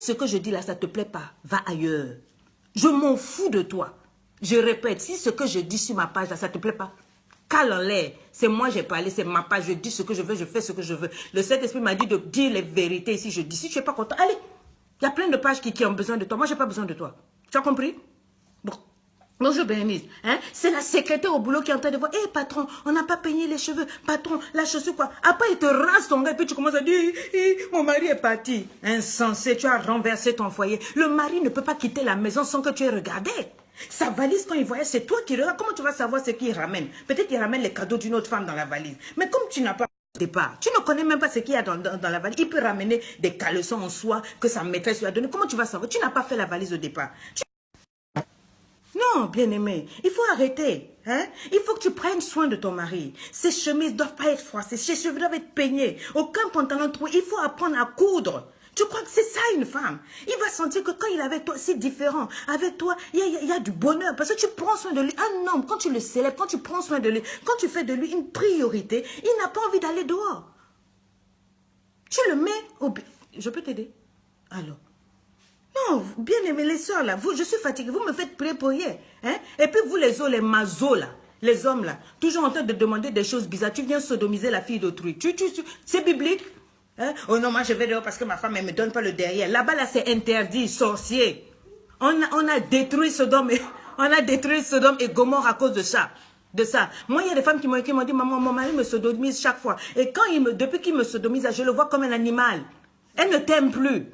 Ce que je dis là, ça ne te plaît pas, va ailleurs. Je m'en fous de toi. Je répète, si ce que je dis sur ma page là, ça ne te plaît pas, cale en l'air. C'est moi j'ai parlé, c'est ma page, je dis ce que je veux, je fais ce que je veux. Le Saint-Esprit m'a dit de dire les vérités ici, je dis. Si tu n'es pas content, allez. Il y a plein de pages qui ont besoin de toi. Moi, je n'ai pas besoin de toi. Tu as compris? Bon. Bonjour Bénénice, hein? C'est la secrétaire au boulot qui est en train de voir. Hé patron, on n'a pas peigné les cheveux. Patron, la chaussure quoi. Après il te rase ton gars et puis tu commences à dire mon mari est parti. Insensé, tu as renversé ton foyer. Le mari ne peut pas quitter la maison sans que tu aies regardé. Sa valise quand il voyage, c'est toi qui regardes. Comment tu vas savoir ce qu'il ramène? Peut-être qu'il ramène les cadeaux d'une autre femme dans la valise. Mais comme tu n'as pas au départ, tu ne connais même pas ce qu'il y a dans la valise. Il peut ramener des caleçons en soie que sa maîtresse lui a donné. Comment tu vas savoir? Tu n'as pas fait la valise au départ. Non, bien-aimé, il faut arrêter. Hein? Il faut que tu prennes soin de ton mari. Ses chemises ne doivent pas être froissées, ses cheveux doivent être peignés. Aucun pantalon troué, il faut apprendre à coudre. Tu crois que c'est ça une femme? Il va sentir que quand il est avec toi, c'est différent. Avec toi, il y a du bonheur parce que tu prends soin de lui. Un homme, quand tu le célèbres, quand tu prends soin de lui, quand tu fais de lui une priorité, il n'a pas envie d'aller dehors. Tu le mets au... Je peux t'aider? Alors. Non, bien aimé les soeurs là, je suis fatiguée, vous me faites prier pour rien. Hein? Et puis vous les autres, les mazos là, les hommes là, toujours en train de demander des choses bizarres. Tu viens sodomiser la fille d'autrui. C'est biblique. Hein? Oh non, moi je vais dehors parce que ma femme, elle ne me donne pas le derrière. Là-bas, là, c'est interdit, sorcier. On a détruit Sodome et Gomorrhe à cause de ça. Moi, il y a des femmes qui m'ont dit, maman, mon mari me sodomise chaque fois. Et quand depuis qu'il me sodomise, je le vois comme un animal. Elle ne t'aime plus.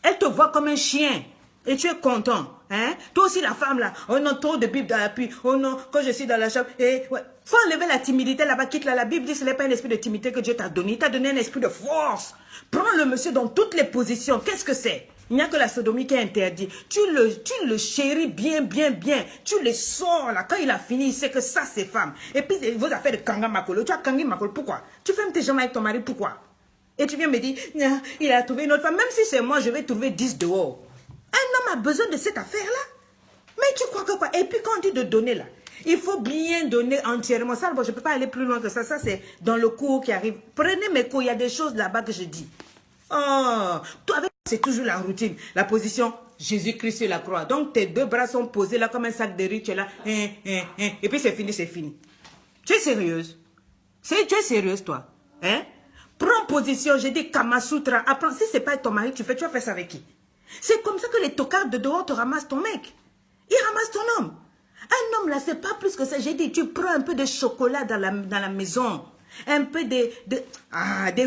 Elle te voit comme un chien. Et tu es content. Hein? Toi aussi, la femme, là. Oh non, trop de Bible dans l'appui. Oh non, quand je suis dans la chambre. Ouais. Faut enlever la timidité là-bas. Quitte là. La Bible dit que ce n'est pas un esprit de timidité que Dieu t'a donné. Il t'a donné un esprit de force. Prends le monsieur dans toutes les positions. Qu'est-ce que c'est? Il n'y a que la sodomie qui est interdite. Tu le chéris bien, bien, bien. Tu le sors là. Quand il a fini, il sait que ça, c'est femme. Et puis, vos affaires de kanga makolo. Tu as kanga makolo. Pourquoi? Tu fermes tes jambes avec ton mari. Pourquoi? Et tu viens me dire, il a trouvé une autre femme. Même si c'est moi, je vais trouver 10 dehors. Un homme a besoin de cette affaire-là. Mais tu crois que quoi? Et puis quand on dit de donner là, il faut bien donner entièrement. Ça, bon, je ne peux pas aller plus loin que ça. Ça, c'est dans le cours qui arrive. Prenez mes cours, il y a des choses là-bas que je dis. Oh, toi, c'est toujours la routine. La position, Jésus-Christ sur la croix. Donc, tes deux bras sont posés là comme un sac de riz. Tu es là. Et puis c'est fini, c'est fini. Tu es sérieuse? Tu es sérieuse, toi? Hein? Prends position, j'ai dit Kamasutra. Apprends, si ce n'est pas ton mari, tu vas faire ça avec qui? C'est comme ça que les tocards de dehors te ramassent ton mec. Ils ramassent ton homme. Un homme là, c'est pas plus que ça. J'ai dit, tu prends un peu de chocolat dans la maison. Un peu des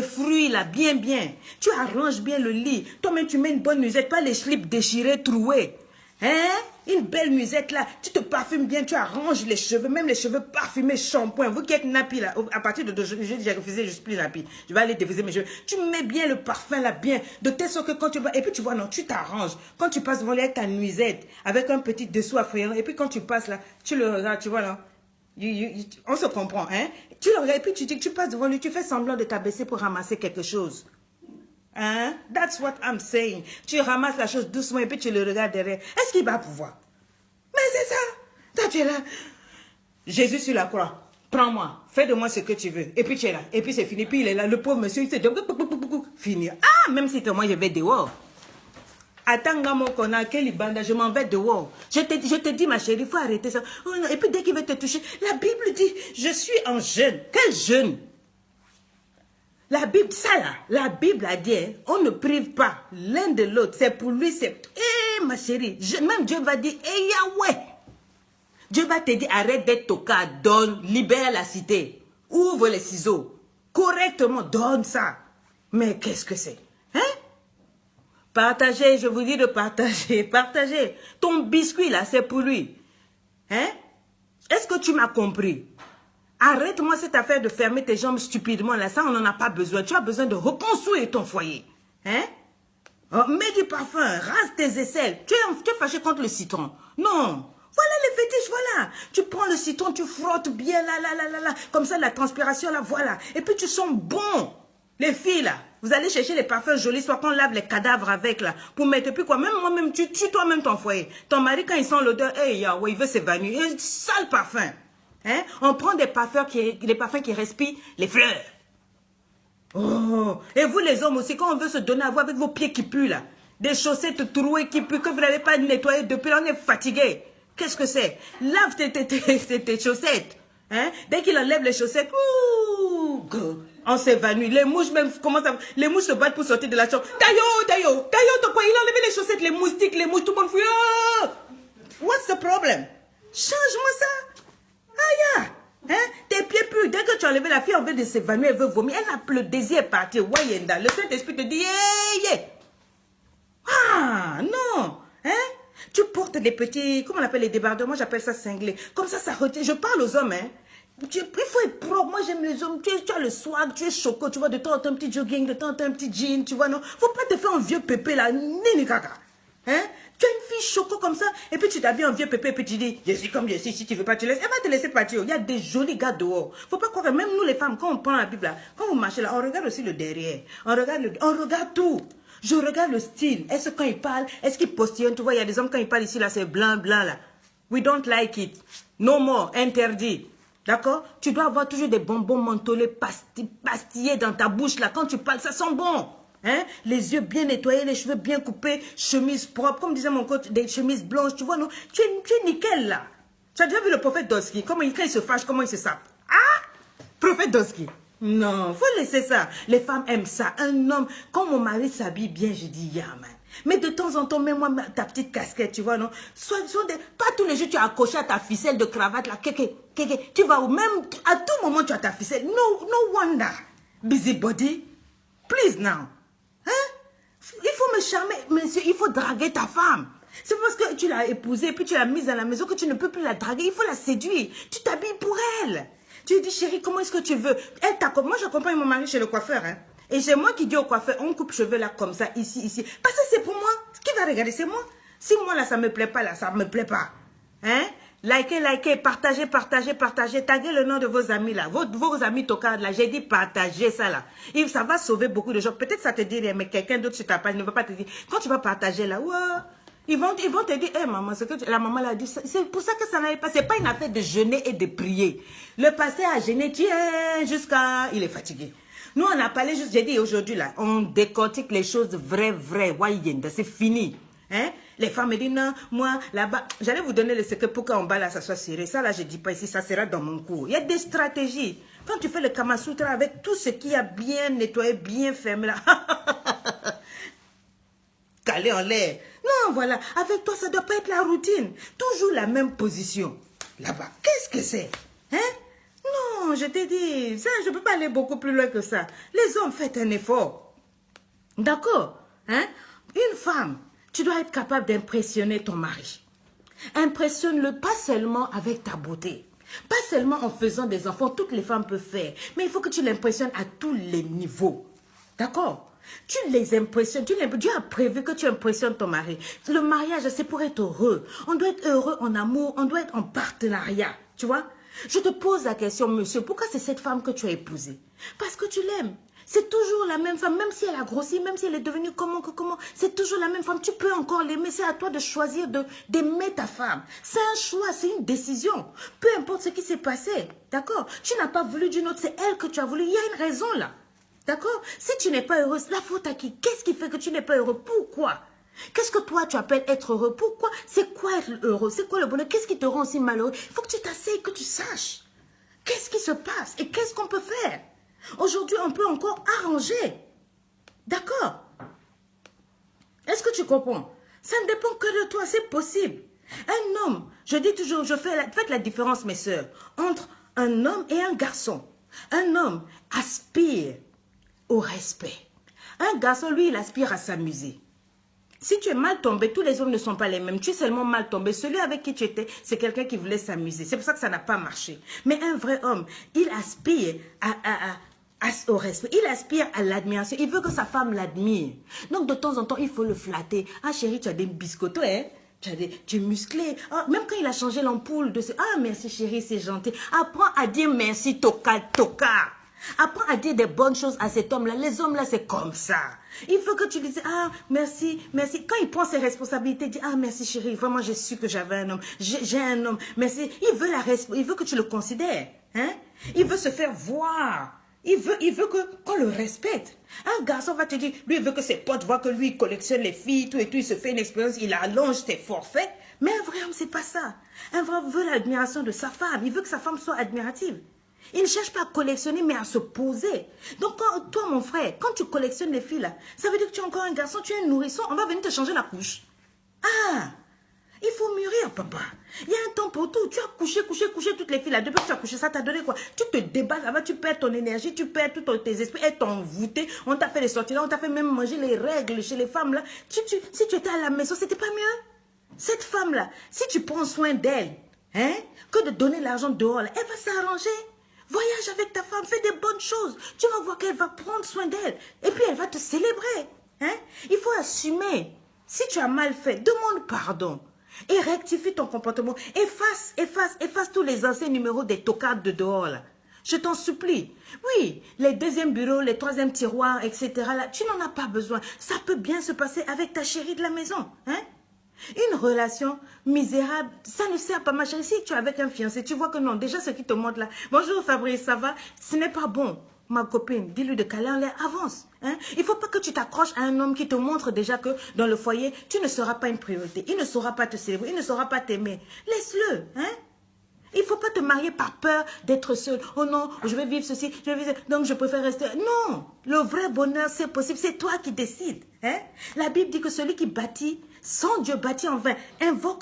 fruits là, bien, bien. Tu arranges bien le lit. Toi-même, tu mets une bonne musette, pas les slips déchirés, troués. Hein? Une belle musette là, tu te parfumes bien, tu arranges les cheveux, même les cheveux parfumés, shampoing. Vous qui êtes nappy là, à partir d'aujourd'hui, j'ai refusé, je suis plus nappy. Je vais aller déviser mes cheveux. Tu mets bien le parfum là, bien, de telle sorte que quand tu vas, et puis tu vois, non, tu t'arranges. Quand tu passes devant avec ta nuisette, avec un petit dessous affrayant, et puis quand tu passes là, tu le regardes, tu vois là. On se comprend, hein? Tu le regardes, et puis tu dis que tu passes devant lui, tu fais semblant de t'abaisser pour ramasser quelque chose. Hein? That's what I'm saying. Tu ramasses la chose doucement et puis tu le regardes derrière. Est-ce qu'il va pouvoir? Mais c'est ça. Toi, tu es là. Jésus sur la croix. Prends-moi. Fais de moi ce que tu veux. Et puis tu es là. Et puis c'est fini. Puis il est là. Le pauvre monsieur, il se dit fini. Ah, même si moi je vais dehors. Attends, mon connard, quel banda, je m'en vais dehors. Je te dis, ma chérie, il faut arrêter ça. Oh, non. Et puis dès qu'il veut te toucher, la Bible dit, je suis en jeûne. Quel jeûne? La Bible, ça là, la Bible a dit, hein, on ne prive pas l'un de l'autre. C'est pour lui, c'est... Eh, ma chérie, même Dieu va dire, eh, Yahweh. Dieu va te dire, arrête d'être tocard, donne, libère la cité. Ouvre les ciseaux. Correctement, donne ça. Mais qu'est-ce que c'est? Hein? Partagez, je vous dis de partager, partagez. Ton biscuit là, c'est pour lui. Hein? Est-ce que tu m'as compris? Arrête-moi cette affaire de fermer tes jambes stupidement. Là, ça, on n'en a pas besoin. Tu as besoin de reconstruire ton foyer. Hein? Oh, mets du parfum, rase tes aisselles. Tu es fâché contre le citron. Non. Voilà les fétiches, voilà. Tu prends le citron, tu frottes bien, là. Comme ça, la transpiration, là, voilà. Et puis, tu sens bon. Les filles, là, vous allez chercher les parfums jolis, soit qu'on lave les cadavres avec, là, pour mettre. Et puis quoi, même moi-même, tu tues toi-même ton foyer. Ton mari, quand il sent l'odeur, hey, Yahweh, il veut s'évanouir. Un sale parfum. Hein? On prend des parfums qui respirent les fleurs. Oh, et vous les hommes aussi, quand on veut se donner à vous avec vos pieds qui puent là, Des chaussettes trouées qui puent, que vous n'avez pas nettoyé depuis, on est fatigué. Qu'est-ce que c'est? Lave tes chaussettes. Hein? Dès qu'il enlève les chaussettes, on s'évanouit. Les mouches même commencent à... Les mouches se battent pour sortir de la chambre. Tayo, ton quoi? Il a enlevé les chaussettes, les moustiques, les mouches, tout le monde fuit. Oh! What's the problem? Change-moi ça. Ah, yeah. Hein? Tes pieds puent. Dès que tu as enlevé la fille, elle veut de s'évanouir, elle veut vomir. Elle a le désir est parti. Wayenda. Le Saint-Esprit te dit, yeah. Ah, non. Hein? Tu portes des petits, comment on appelle les débardeurs? Moi, j'appelle ça cinglés. Comme ça retient. Je parle aux hommes, hein. Il faut être propre. Moi, j'aime les hommes. Tu as le swag, tu es choco, tu vois, de temps en temps, un petit jogging, de temps en temps, un petit jean, tu vois, non? Faut pas te faire un vieux pépé, là. Nini caca. Hein? Tu as une fille choco comme ça, et puis tu t'habilles en vieux pépé, et puis tu dis, je suis comme je suis, si tu veux pas, tu laisses. Elle va te laisser partir. Il y a des jolis gars dehors. Faut pas croire que même nous, les femmes, quand on prend la Bible, là, quand vous marchez là, on regarde aussi le derrière. On regarde tout. Je regarde le style. Est-ce que quand il parle, est-ce qu'il postillonne? Tu vois, il y a des hommes, quand ils parlent ici, là, c'est blanc, là. We don't like it. No more. Interdit. D'accord? Tu dois avoir toujours des bonbons mentholés pastillés dans ta bouche, là. Quand tu parles, ça sent bon. Hein? Les yeux bien nettoyés, les cheveux bien coupés, chemise propre. Comme disait mon coach, des chemises blanches, tu vois, non? Tu es nickel, là. Tu as déjà vu le prophète Doski? Quand il se fâche, comment il se sape? Ah! Prophète Doski. Non, faut laisser ça. Les femmes aiment ça. Un homme, quand mon mari s'habille bien, je dis, yeah, man. Mais de temps en temps, mets-moi ta petite casquette, tu vois, non? Pas tous les jours, tu as accroché à ta ficelle de cravate, là. Tu vas où? Même, à tout moment, tu as ta ficelle. No wonder. Busybody. Please now. Hein? Il faut me charmer, monsieur, il faut draguer ta femme. C'est parce que tu l'as épousée, puis tu l'as mise à la maison que tu ne peux plus la draguer. Il faut la séduire. Tu t'habilles pour elle. Tu lui dis, chérie, comment est-ce que tu veux? Moi, j'accompagne mon mari chez le coiffeur. Hein? Et c'est moi qui dis au coiffeur, on coupe cheveux là, comme ça, ici. Parce que c'est pour moi. Qui va regarder? C'est moi. Si moi, là, ça me plaît pas, là, ça me plaît pas. Hein? Likez, partagez. Taguez le nom de vos amis, là. Vos amis tocards, là. J'ai dit partagez ça, là. Et ça va sauver beaucoup de gens. Peut-être ça te dit, mais quelqu'un d'autre sur ta page ne va pas te dire. Quand tu vas partager, là, ouais. Ils vont te dire, hey, maman, ce que la maman l'a dit, c'est pour ça que ça n'allait pas. C'est pas une affaire de jeûner et de prier. Le pasteur a jeûné, tiens, jusqu'à... Il est fatigué. Nous, on a parlé juste, j'ai dit aujourd'hui, là, on décortique les choses vraies. C'est fini. Hein? Les femmes me disent, non, moi, là-bas, j'allais vous donner le secret pour qu'en bas, là, ça soit serré. Ça, là, je dis pas ici, ça sera dans mon cours. Il y a des stratégies. Quand tu fais le Kama Sutra avec tout ce qui a bien nettoyé, bien fermé, là, calé en l'air. Non, voilà, avec toi, ça ne doit pas être la routine. Toujours la même position. Là-bas, qu'est-ce que c'est? Hein? Non, je t'ai dit, ça, je ne peux pas aller beaucoup plus loin que ça. Les hommes, faites un effort. D'accord? Hein? Une femme, tu dois être capable d'impressionner ton mari. Impressionne-le pas seulement avec ta beauté. Pas seulement en faisant des enfants, toutes les femmes peuvent faire. Mais il faut que tu l'impressionnes à tous les niveaux. D'accord? Tu les impressionnes, Dieu a prévu que tu impressionnes ton mari. Le mariage, c'est pour être heureux. On doit être heureux en amour, on doit être en partenariat. Tu vois? Je te pose la question, monsieur, pourquoi c'est cette femme que tu as épousée? Parce que tu l'aimes. C'est toujours la même femme, même si elle a grossi, même si elle est devenue comment, c'est toujours la même femme. Tu peux encore l'aimer, c'est à toi de choisir d'aimer ta femme. C'est un choix, c'est une décision. Peu importe ce qui s'est passé, d'accord? Tu n'as pas voulu d'une autre, c'est elle que tu as voulu. Il y a une raison là. D'accord? Si tu n'es pas heureuse, la faute à qui? Qu'est-ce qui fait que tu n'es pas heureux? Pourquoi? Qu'est-ce que toi tu appelles être heureux? Pourquoi? C'est quoi être heureux? C'est quoi le bonheur? Qu'est-ce qui te rend aussi malheureux? Il faut que tu t'asseyes, que tu saches. Qu'est-ce qui se passe? Et qu'est-ce qu'on peut faire? Aujourd'hui, on peut encore arranger. D'accord? Est-ce que tu comprends? Ça ne dépend que de toi, c'est possible. Un homme, je dis toujours, faites la différence, mes sœurs, entre un homme et un garçon. Un homme aspire au respect. Un garçon, lui, il aspire à s'amuser. Si tu es mal tombé, tous les hommes ne sont pas les mêmes. Tu es seulement mal tombé. Celui avec qui tu étais, c'est quelqu'un qui voulait s'amuser. C'est pour ça que ça n'a pas marché. Mais un vrai homme, il aspire au respect. Il aspire à l'admiration. Il veut que sa femme l'admire. Donc, de temps en temps, il faut le flatter. Ah, chérie, tu as des biscottos, hein? Tu es musclé. Ah, même quand il a changé l'ampoule de ce... Ah, merci chérie, c'est gentil. Apprends à dire merci, toka. Apprends à dire des bonnes choses à cet homme-là. Les hommes-là, c'est comme ça. Il faut que tu lui dises, ah, merci. Quand il prend ses responsabilités, il dit, ah, merci chérie, vraiment, j'ai su que j'avais un homme. J'ai un homme, merci. Il veut que tu le considères. Hein? Il veut se faire voir. Il veut qu'on le respecte. Un garçon va te dire, lui, il veut que ses potes voient que lui, il collectionne les filles, tout et tout, il se fait une expérience, il allonge ses forfaits. Mais un vrai homme, c'est pas ça. Un vrai homme veut l'admiration de sa femme. Il veut que sa femme soit admirative. Il ne cherche pas à collectionner, mais à se poser. Donc, toi, mon frère, quand tu collectionnes les filles, là, ça veut dire que tu es encore un garçon, tu es un nourrisson, on va venir te changer la couche. Ah! Il faut mûrir, papa. Il y a un temps pour tout. Tu as couché toutes les filles là. Depuis que tu as couché, ça t'a donné quoi? Tu te débats là-bas, tu perds ton énergie, tu perds tous tes esprits, elles t'ont envoûté. On t'a fait les sorties là, on t'a fait même manger les règles chez les femmes là. Si tu étais à la maison, c'était pas mieux? Cette femme-là, si tu prends soin d'elle, hein, que de donner l'argent dehors, là, elle va s'arranger. Voyage avec ta femme, fais des bonnes choses. Tu vas voir qu'elle va prendre soin d'elle. Et puis elle va te célébrer. Hein? Il faut assumer. Si tu as mal fait, demande pardon. Et rectifie ton comportement. Efface tous les anciens numéros des tocards de dehors là. Je t'en supplie. Oui, les deuxièmes bureaux, les troisièmes tiroirs, etc. Là, tu n'en as pas besoin. Ça peut bien se passer avec ta chérie de la maison. Hein? Une relation misérable, ça ne sert pas, ma chérie. Si tu es avec un fiancé, tu vois que non, déjà ce qui te montre là, bonjour Fabrice, ça va? Ce n'est pas bon. Ma copine, dis-lui de caler en l'air, avance. Hein? Il ne faut pas que tu t'accroches à un homme qui te montre déjà que dans le foyer, tu ne seras pas une priorité. Il ne saura pas te célébrer, il ne saura pas t'aimer. Laisse-le. Hein? Il ne faut pas te marier par peur d'être seul. Oh non, je vais vivre ceci, je vais vivre donc je préfère rester. Non, le vrai bonheur, c'est possible. C'est toi qui décides. Hein? La Bible dit que celui qui bâtit, sans Dieu bâtit en vain, invoque